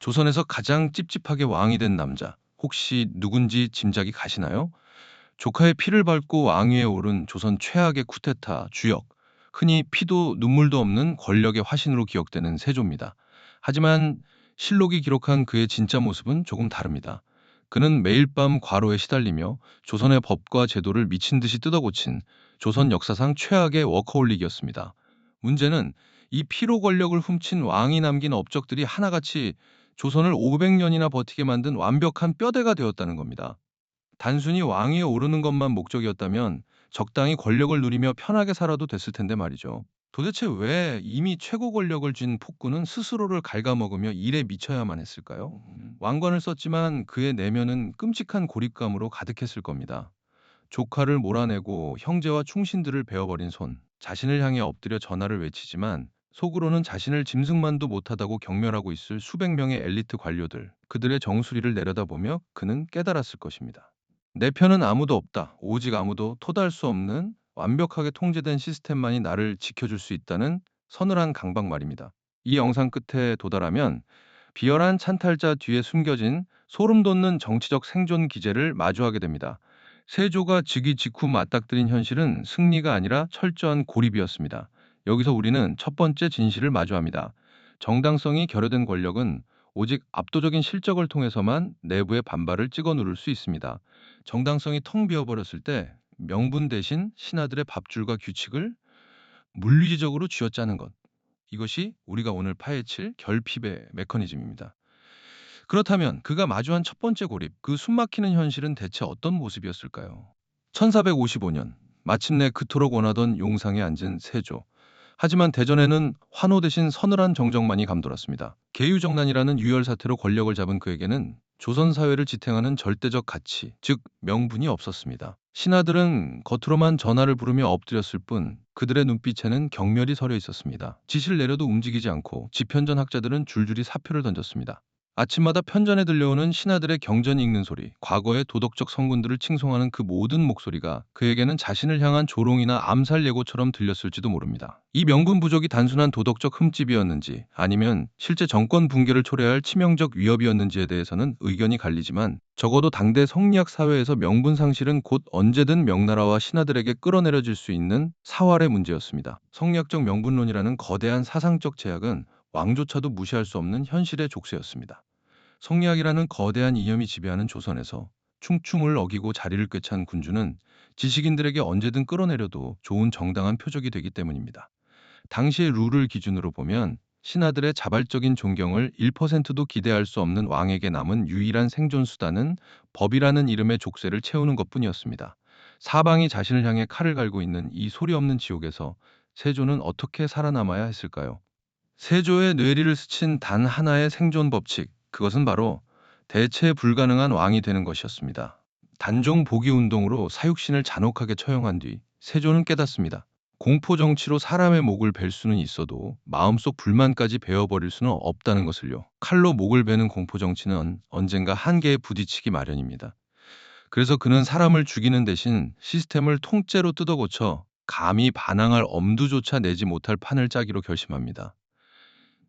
조선에서 가장 찝찝하게 왕이 된 남자, 혹시 누군지 짐작이 가시나요? 조카의 피를 밟고 왕위에 오른 조선 최악의 쿠데타 주역, 흔히 피도 눈물도 없는 권력의 화신으로 기억되는 세조입니다. 하지만 실록이 기록한 그의 진짜 모습은 조금 다릅니다. 그는 매일 밤 과로에 시달리며 조선의 법과 제도를 미친 듯이 뜯어고친 조선 역사상 최악의 워커홀릭이었습니다. 문제는 이 피로 권력을 훔친 왕이 남긴 업적들이 하나같이 조선을 500년이나 버티게 만든 완벽한 뼈대가 되었다는 겁니다. 단순히 왕위에 오르는 것만 목적이었다면 적당히 권력을 누리며 편하게 살아도 됐을 텐데 말이죠. 도대체 왜 이미 최고 권력을 쥔 폭군은 스스로를 갉아먹으며 일에 미쳐야만 했을까요? 왕관을 썼지만 그의 내면은 끔찍한 고립감으로 가득했을 겁니다. 조카를 몰아내고 형제와 충신들을 베어버린 손, 자신을 향해 엎드려 전하를 외치지만 속으로는 자신을 짐승만도 못하다고 경멸하고 있을 수백 명의 엘리트 관료들, 그들의 정수리를 내려다보며 그는 깨달았을 것입니다. 내 편은 아무도 없다. 오직 아무도 토달 수 없는 완벽하게 통제된 시스템만이 나를 지켜줄 수 있다는 서늘한 강박 말입니다. 이 영상 끝에 도달하면 비열한 찬탈자 뒤에 숨겨진 소름 돋는 정치적 생존 기제를 마주하게 됩니다. 세조가 즉위 직후 맞닥뜨린 현실은 승리가 아니라 철저한 고립이었습니다. 여기서 우리는 첫 번째 진실을 마주합니다. 정당성이 결여된 권력은 오직 압도적인 실적을 통해서만 내부의 반발을 찍어 누를 수 있습니다. 정당성이 텅 비어버렸을 때 명분 대신 신하들의 밥줄과 규칙을 물리적으로 쥐어짜는 것. 이것이 우리가 오늘 파헤칠 결핍의 메커니즘입니다. 그렇다면 그가 마주한 첫 번째 고립, 그 숨막히는 현실은 대체 어떤 모습이었을까요? 1455년, 마침내 그토록 원하던 용상에 앉은 세조. 하지만 대전에는 환호 대신 서늘한 정적만이 감돌았습니다. 계유정난이라는 유혈 사태로 권력을 잡은 그에게는 조선 사회를 지탱하는 절대적 가치, 즉 명분이 없었습니다. 신하들은 겉으로만 전하를 부르며 엎드렸을 뿐 그들의 눈빛에는 경멸이 서려 있었습니다. 지시를 내려도 움직이지 않고 지편전 학자들은 줄줄이 사표를 던졌습니다. 아침마다 편전에 들려오는 신하들의 경전 읽는 소리, 과거의 도덕적 성군들을 칭송하는 그 모든 목소리가 그에게는 자신을 향한 조롱이나 암살 예고처럼 들렸을지도 모릅니다. 이 명분 부족이 단순한 도덕적 흠집이었는지 아니면 실제 정권 붕괴를 초래할 치명적 위협이었는지에 대해서는 의견이 갈리지만 적어도 당대 성리학 사회에서 명분 상실은 곧 언제든 명나라와 신하들에게 끌어내려질 수 있는 사활의 문제였습니다. 성리학적 명분론이라는 거대한 사상적 제약은 왕조차도 무시할 수 없는 현실의 족쇄였습니다. 성리학이라는 거대한 이념이 지배하는 조선에서 충충을 어기고 자리를 꿰찬 군주는 지식인들에게 언제든 끌어내려도 좋은 정당한 표적이 되기 때문입니다. 당시의 룰을 기준으로 보면 신하들의 자발적인 존경을 1%도 기대할 수 없는 왕에게 남은 유일한 생존 수단은 법이라는 이름의 족쇄를 채우는 것뿐이었습니다. 사방이 자신을 향해 칼을 갈고 있는 이 소리 없는 지옥에서 세조는 어떻게 살아남아야 했을까요? 세조의 뇌리를 스친 단 하나의 생존 법칙, 그것은 바로 대체 불가능한 왕이 되는 것이었습니다. 단종 복위 운동으로 사육신을 잔혹하게 처형한 뒤 세조는 깨닫습니다. 공포 정치로 사람의 목을 벨 수는 있어도 마음속 불만까지 베어버릴 수는 없다는 것을요. 칼로 목을 베는 공포 정치는 언젠가 한계에 부딪히기 마련입니다. 그래서 그는 사람을 죽이는 대신 시스템을 통째로 뜯어고쳐 감히 반항할 엄두조차 내지 못할 판을 짜기로 결심합니다.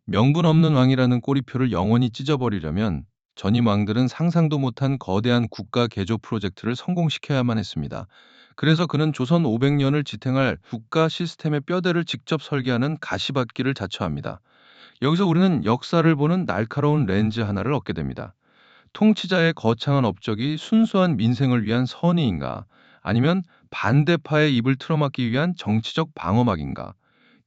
명분 없는 왕이라는 꼬리표를 영원히 찢어버리려면 전임 왕들은 상상도 못한 거대한 국가 개조 프로젝트를 성공시켜야만 했습니다. 그래서 그는 조선 500년을 지탱할 국가 시스템의 뼈대를 직접 설계하는 가시밭길을 자처합니다. 여기서 우리는 역사를 보는 날카로운 렌즈 하나를 얻게 됩니다. 통치자의 거창한 업적이 순수한 민생을 위한 선의인가, 아니면 반대파의 입을 틀어막기 위한 정치적 방어막인가.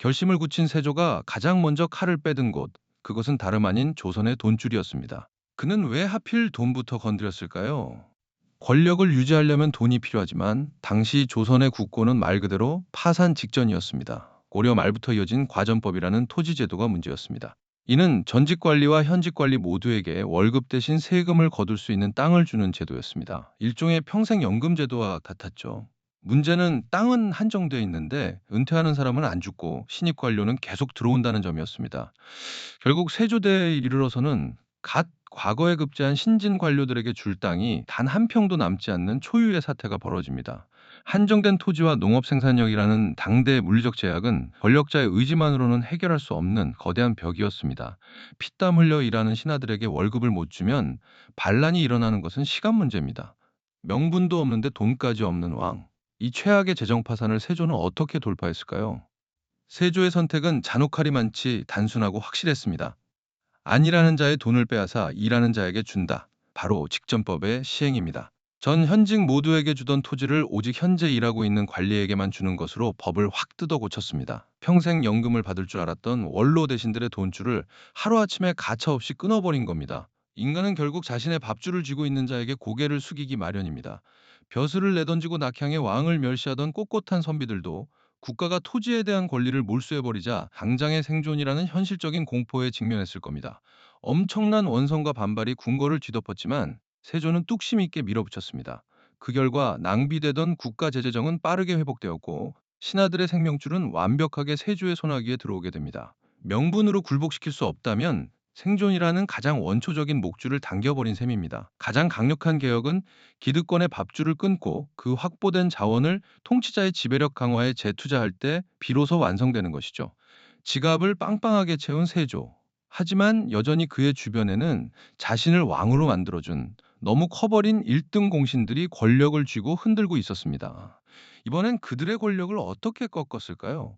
결심을 굳힌 세조가 가장 먼저 칼을 빼든 곳, 그것은 다름 아닌 조선의 돈줄이었습니다. 그는 왜 하필 돈부터 건드렸을까요? 권력을 유지하려면 돈이 필요하지만 당시 조선의 국고는 말 그대로 파산 직전이었습니다. 고려 말부터 이어진 과전법이라는 토지제도가 문제였습니다. 이는 전직 관리와 현직 관리 모두에게 월급 대신 세금을 거둘 수 있는 땅을 주는 제도였습니다. 일종의 평생연금 제도와 같았죠. 문제는 땅은 한정되어 있는데 은퇴하는 사람은 안 죽고 신입 관료는 계속 들어온다는 점이었습니다. 결국 세조대에 이르러서는 갓 과거에 급제한 신진 관료들에게 줄 땅이 단 한 평도 남지 않는 초유의 사태가 벌어집니다. 한정된 토지와 농업 생산력이라는 당대의 물리적 제약은 권력자의 의지만으로는 해결할 수 없는 거대한 벽이었습니다. 피땀 흘려 일하는 신하들에게 월급을 못 주면 반란이 일어나는 것은 시간 문제입니다. 명분도 없는데 돈까지 없는 왕. 이 최악의 재정 파산을 세조는 어떻게 돌파했을까요? 세조의 선택은 잔혹하리만치 단순하고 확실했습니다. 안 일하는 자의 돈을 빼앗아 일하는 자에게 준다. 바로 직전법의 시행입니다. 전 현직 모두에게 주던 토지를 오직 현재 일하고 있는 관리에게만 주는 것으로 법을 확 뜯어 고쳤습니다. 평생 연금을 받을 줄 알았던 원로 대신들의 돈줄을 하루아침에 가차없이 끊어버린 겁니다. 인간은 결국 자신의 밥줄을 쥐고 있는 자에게 고개를 숙이기 마련입니다. 벼슬을 내던지고 낙향의 왕을 멸시하던 꼿꼿한 선비들도 국가가 토지에 대한 권리를 몰수해버리자 당장의 생존이라는 현실적인 공포에 직면했을 겁니다. 엄청난 원성과 반발이 궁궐을 뒤덮었지만 세조는 뚝심 있게 밀어붙였습니다. 그 결과 낭비되던 국가 재재정은 빠르게 회복되었고 신하들의 생명줄은 완벽하게 세조의 손아귀에 들어오게 됩니다. 명분으로 굴복시킬 수 없다면 생존이라는 가장 원초적인 목줄을 당겨버린 셈입니다. 가장 강력한 개혁은 기득권의 밥줄을 끊고 그 확보된 자원을 통치자의 지배력 강화에 재투자할 때 비로소 완성되는 것이죠. 지갑을 빵빵하게 채운 세조. 하지만 여전히 그의 주변에는 자신을 왕으로 만들어준 너무 커버린 1등 공신들이 권력을 쥐고 흔들고 있었습니다. 이번엔 그들의 권력을 어떻게 꺾었을까요?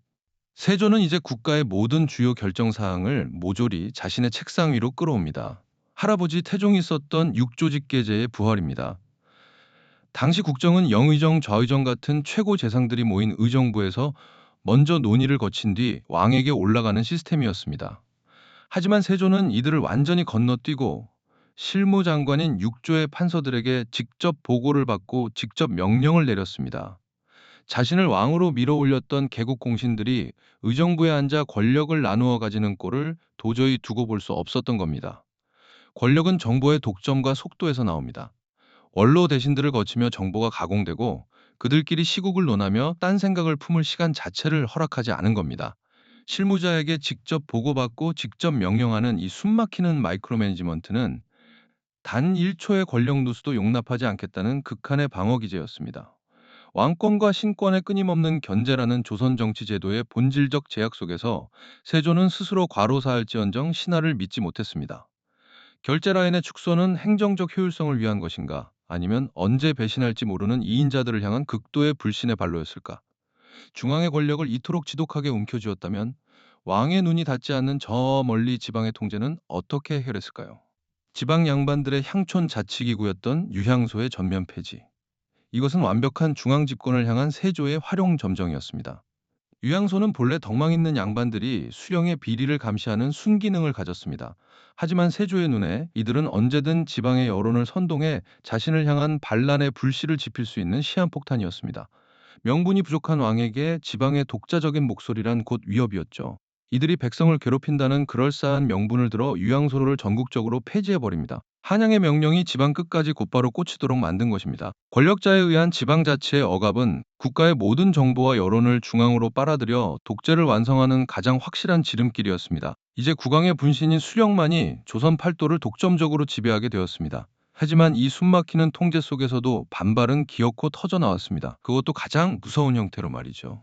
세조는 이제 국가의 모든 주요 결정 사항을 모조리 자신의 책상 위로 끌어옵니다. 할아버지 태종이 썼던 육조직계제의 부활입니다. 당시 국정은 영의정, 좌의정 같은 최고 재상들이 모인 의정부에서 먼저 논의를 거친 뒤 왕에게 올라가는 시스템이었습니다. 하지만 세조는 이들을 완전히 건너뛰고 실무장관인 육조의 판서들에게 직접 보고를 받고 직접 명령을 내렸습니다. 자신을 왕으로 밀어올렸던 개국 공신들이 의정부에 앉아 권력을 나누어 가지는 꼴을 도저히 두고 볼 수 없었던 겁니다. 권력은 정보의 독점과 속도에서 나옵니다. 원로 대신들을 거치며 정보가 가공되고 그들끼리 시국을 논하며 딴 생각을 품을 시간 자체를 허락하지 않은 겁니다. 실무자에게 직접 보고받고 직접 명령하는 이 숨막히는 마이크로 매니지먼트는 단 1초의 권력 누수도 용납하지 않겠다는 극한의 방어 기제였습니다. 왕권과 신권의 끊임없는 견제라는 조선 정치 제도의 본질적 제약 속에서 세조는 스스로 과로사할지언정 신하를 믿지 못했습니다. 결제 라인의 축소는 행정적 효율성을 위한 것인가? 아니면 언제 배신할지 모르는 이인자들을 향한 극도의 불신의 발로였을까? 중앙의 권력을 이토록 지독하게 움켜쥐었다면 왕의 눈이 닿지 않는 저 멀리 지방의 통제는 어떻게 해결했을까요? 지방 양반들의 향촌 자치기구였던 유향소의 전면 폐지. 이것은 완벽한 중앙 집권을 향한 세조의 활용 점정이었습니다. 유향소는 본래 덕망 있는 양반들이 수령의 비리를 감시하는 순기능을 가졌습니다. 하지만 세조의 눈에 이들은 언제든 지방의 여론을 선동해 자신을 향한 반란의 불씨를 지필 수 있는 시한폭탄이었습니다. 명분이 부족한 왕에게 지방의 독자적인 목소리란 곧 위협이었죠. 이들이 백성을 괴롭힌다는 그럴싸한 명분을 들어 유양소로를 전국적으로 폐지해버립니다. 한양의 명령이 지방 끝까지 곧바로 꽂히도록 만든 것입니다. 권력자에 의한 지방자치의 억압은 국가의 모든 정보와 여론을 중앙으로 빨아들여 독재를 완성하는 가장 확실한 지름길이었습니다. 이제 국왕의 분신인 수령만이 조선 팔도를 독점적으로 지배하게 되었습니다. 하지만 이 숨막히는 통제 속에서도 반발은 기어코 터져나왔습니다. 그것도 가장 무서운 형태로 말이죠.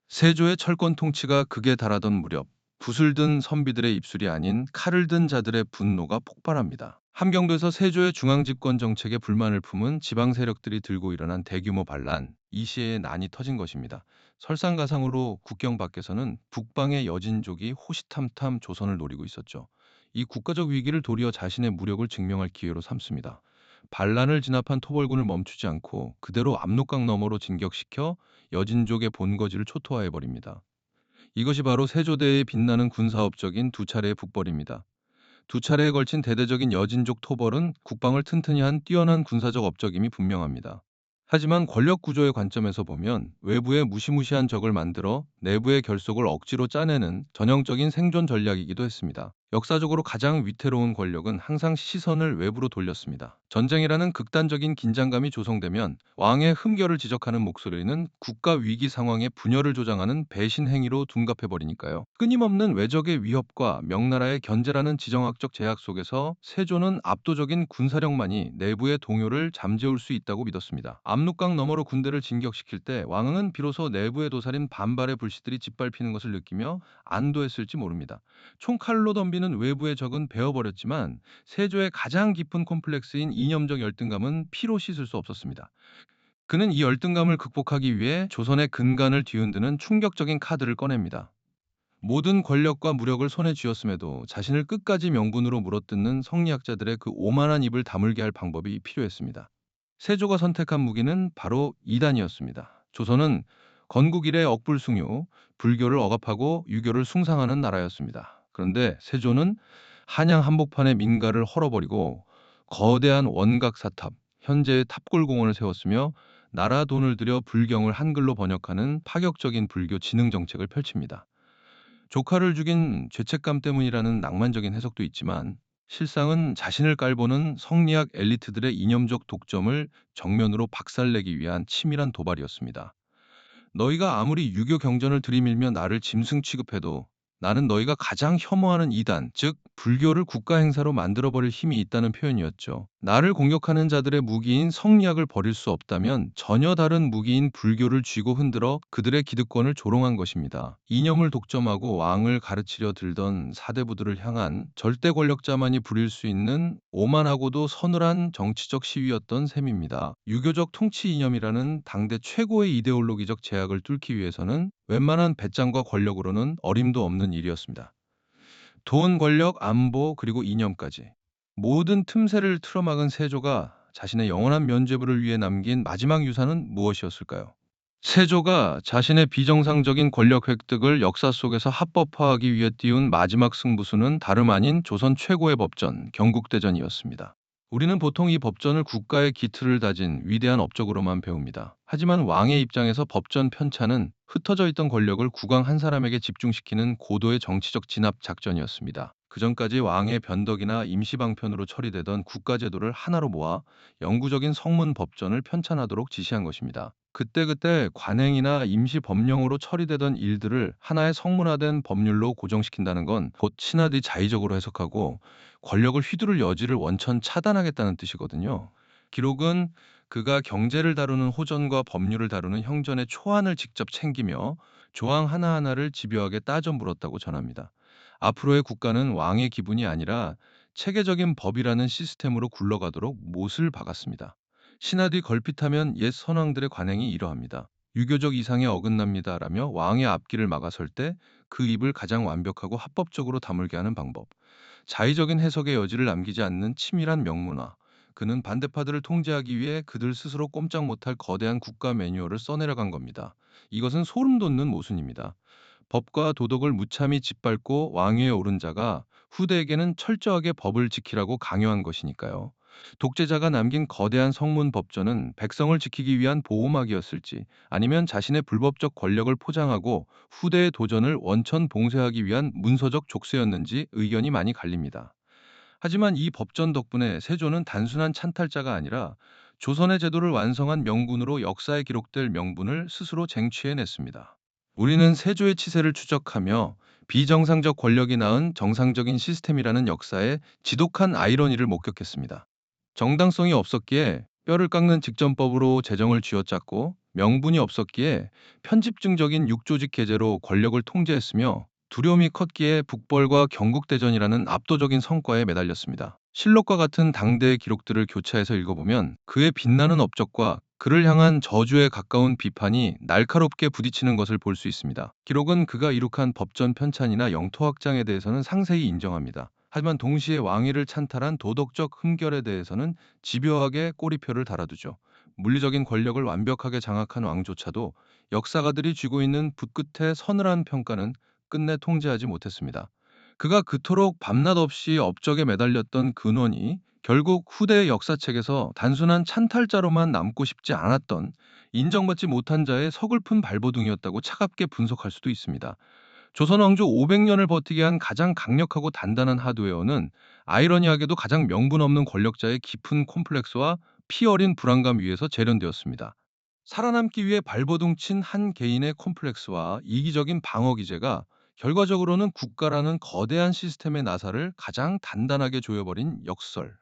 세조의 철권 통치가 극에 달하던 무렵 붓을 든 선비들의 입술이 아닌 칼을 든 자들의 분노가 폭발합니다. 함경도에서 세조의 중앙집권 정책에 불만을 품은 지방 세력들이 들고 일어난 대규모 반란, 이 시에 난이 터진 것입니다. 설상가상으로 국경 밖에서는 북방의 여진족이 호시탐탐 조선을 노리고 있었죠. 이 국가적 위기를 도리어 자신의 무력을 증명할 기회로 삼습니다. 반란을 진압한 토벌군을 멈추지 않고 그대로 압록강 너머로 진격시켜 여진족의 본거지를 초토화해버립니다. 이것이 바로 세조대의 빛나는 군사업적인 두 차례의 북벌입니다. 두 차례에 걸친 대대적인 여진족 토벌은 국방을 튼튼히 한 뛰어난 군사적 업적임이 분명합니다. 하지만 권력 구조의 관점에서 보면 외부에 무시무시한 적을 만들어 내부의 결속을 억지로 짜내는 전형적인 생존 전략이기도 했습니다. 역사적으로 가장 위태로운 권력은 항상 시선을 외부로 돌렸습니다. 전쟁이라는 극단적인 긴장감이 조성되면 왕의 흠결을 지적하는 목소리는 국가 위기 상황에 분열을 조장하는 배신 행위로 둔갑해버리니까요. 끊임없는 외적의 위협과 명나라의 견제라는 지정학적 제약 속에서 세조는 압도적인 군사력만이 내부의 동요를 잠재울 수 있다고 믿었습니다. 압록강 너머로 군대를 진격시킬 때 왕은 비로소 내부에 도사린 반발의 불씨들이 짓밟히는 것을 느끼며 안도했을지 모릅니다. 총칼로 덤비는 외부의 적은 베어버렸지만 세조의 가장 깊은 콤플렉스인 이념적 열등감은 피로 씻을 수 없었습니다. 그는 이 열등감을 극복하기 위해 조선의 근간을 뒤흔드는 충격적인 카드를 꺼냅니다. 모든 권력과 무력을 손에 쥐었음에도 자신을 끝까지 명분으로 물어뜯는 성리학자들의 그 오만한 입을 다물게 할 방법이 필요했습니다. 세조가 선택한 무기는 바로 이단이었습니다. 조선은 건국 이래 억불숭유, 불교를 억압하고 유교를 숭상하는 나라였습니다. 그런데 세조는 한양 한복판의 민가를 헐어버리고 거대한 원각 사탑, 현재의 탑골공원을 세웠으며 나라 돈을 들여 불경을 한글로 번역하는 파격적인 불교 진흥 정책을 펼칩니다. 조카를 죽인 죄책감 때문이라는 낭만적인 해석도 있지만 실상은 자신을 깔보는 성리학 엘리트들의 이념적 독점을 정면으로 박살내기 위한 치밀한 도발이었습니다. 너희가 아무리 유교 경전을 들이밀며 나를 짐승 취급해도 나는 너희가 가장 혐오하는 이단, 즉 불교를 국가 행사로 만들어버릴 힘이 있다는 표현이었죠. 나를 공격하는 자들의 무기인 성리학을 버릴 수 없다면 전혀 다른 무기인 불교를 쥐고 흔들어 그들의 기득권을 조롱한 것입니다. 이념을 독점하고 왕을 가르치려 들던 사대부들을 향한 절대 권력자만이 부릴 수 있는 오만하고도 서늘한 정치적 시위였던 셈입니다. 유교적 통치 이념이라는 당대 최고의 이데올로기적 제약을 뚫기 위해서는 웬만한 배짱과 권력으로는 어림도 없는 일이었습니다. 돈, 권력, 안보, 그리고 이념까지. 모든 틈새를 틀어막은 세조가 자신의 영원한 면죄부를 위해 남긴 마지막 유산은 무엇이었을까요? 세조가 자신의 비정상적인 권력 획득을 역사 속에서 합법화하기 위해 띄운 마지막 승부수는 다름 아닌 조선 최고의 법전, 경국대전이었습니다. 우리는 보통 이 법전을 국가의 기틀을 다진 위대한 업적으로만 배웁니다. 하지만 왕의 입장에서 법전 편찬은 흩어져 있던 권력을 국왕 한 사람에게 집중시키는 고도의 정치적 진압 작전이었습니다. 그전까지 왕의 변덕이나 임시방편으로 처리되던 국가제도를 하나로 모아 영구적인 성문 법전을 편찬하도록 지시한 것입니다. 그때그때 관행이나 임시 법령으로 처리되던 일들을 하나의 성문화된 법률로 고정시킨다는 건 곧 신하들이 자의적으로 해석하고 권력을 휘두를 여지를 원천 차단하겠다는 뜻이거든요. 기록은 그가 경제를 다루는 호전과 법률을 다루는 형전의 초안을 직접 챙기며 조항 하나하나를 집요하게 따져 물었다고 전합니다. 앞으로의 국가는 왕의 기분이 아니라 체계적인 법이라는 시스템으로 굴러가도록 못을 박았습니다. 신하들이 걸핏하면 옛 선왕들의 관행이 이러합니다. 유교적 이상에 어긋납니다라며 왕의 앞길을 막아설 때 그 입을 가장 완벽하고 합법적으로 다물게 하는 방법. 자의적인 해석의 여지를 남기지 않는 치밀한 명문화. 그는 반대파들을 통제하기 위해 그들 스스로 꼼짝 못할 거대한 국가 매뉴얼을 써내려간 겁니다. 이것은 소름 돋는 모순입니다. 법과 도덕을 무참히 짓밟고 왕위에 오른 자가 후대에게는 철저하게 법을 지키라고 강요한 것이니까요. 독재자가 남긴 거대한 성문 법전은 백성을 지키기 위한 보호막이었을지 아니면 자신의 불법적 권력을 포장하고 후대의 도전을 원천 봉쇄하기 위한 문서적 족쇄였는지 의견이 많이 갈립니다. 하지만 이 법전 덕분에 세조는 단순한 찬탈자가 아니라 조선의 제도를 완성한 명군으로 역사에 기록될 명분을 스스로 쟁취해냈습니다. 우리는 세조의 치세를 추적하며 비정상적 권력이 낳은 정상적인 시스템이라는 역사의 지독한 아이러니를 목격했습니다. 정당성이 없었기에 뼈를 깎는 직전법으로 재정을 쥐어짰고 명분이 없었기에 편집증적인 육조직 계제로 권력을 통제했으며 두려움이 컸기에 북벌과 경국대전이라는 압도적인 성과에 매달렸습니다. 실록과 같은 당대의 기록들을 교차해서 읽어보면 그의 빛나는 업적과 그를 향한 저주에 가까운 비판이 날카롭게 부딪히는 것을 볼 수 있습니다. 기록은 그가 이룩한 법전 편찬이나 영토 확장에 대해서는 상세히 인정합니다. 하지만 동시에 왕위를 찬탈한 도덕적 흠결에 대해서는 집요하게 꼬리표를 달아두죠. 물리적인 권력을 완벽하게 장악한 왕조차도 역사가들이 쥐고 있는 붓끝의 서늘한 평가는 끝내 통제하지 못했습니다. 그가 그토록 밤낮 없이 업적에 매달렸던 근원이 결국 후대의 역사책에서 단순한 찬탈자로만 남고 싶지 않았던 인정받지 못한 자의 서글픈 발버둥이었다고 차갑게 분석할 수도 있습니다. 조선 왕조 500년을 버티게 한 가장 강력하고 단단한 하드웨어는 아이러니하게도 가장 명분 없는 권력자의 깊은 콤플렉스와 피 어린 불안감 위에서 재련되었습니다. 살아남기 위해 발버둥 친 한 개인의 콤플렉스와 이기적인 방어 기제가 결과적으로는 국가라는 거대한 시스템의 나사를 가장 단단하게 조여버린 역설.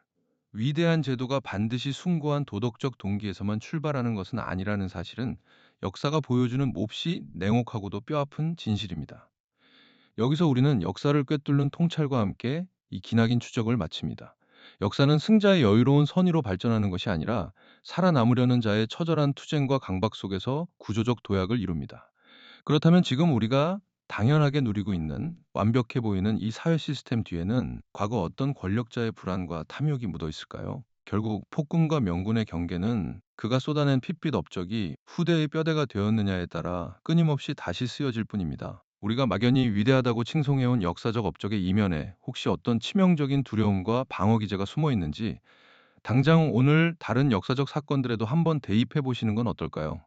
위대한 제도가 반드시 숭고한 도덕적 동기에서만 출발하는 것은 아니라는 사실은 역사가 보여주는 몹시 냉혹하고도 뼈아픈 진실입니다. 여기서 우리는 역사를 꿰뚫는 통찰과 함께 이 기나긴 추적을 마칩니다. 역사는 승자의 여유로운 선의로 발전하는 것이 아니라 살아남으려는 자의 처절한 투쟁과 강박 속에서 구조적 도약을 이룹니다. 그렇다면 지금 우리가 당연하게 누리고 있는 완벽해 보이는 이 사회 시스템 뒤에는 과거 어떤 권력자의 불안과 탐욕이 묻어 있을까요? 결국 폭군과 명군의 경계는 그가 쏟아낸 핏빛 업적이 후대의 뼈대가 되었느냐에 따라 끊임없이 다시 쓰여질 뿐입니다. 우리가 막연히 위대하다고 칭송해온 역사적 업적의 이면에 혹시 어떤 치명적인 두려움과 방어 기제가 숨어 있는지 당장 오늘 다른 역사적 사건들에도 한번 대입해 보시는 건 어떨까요?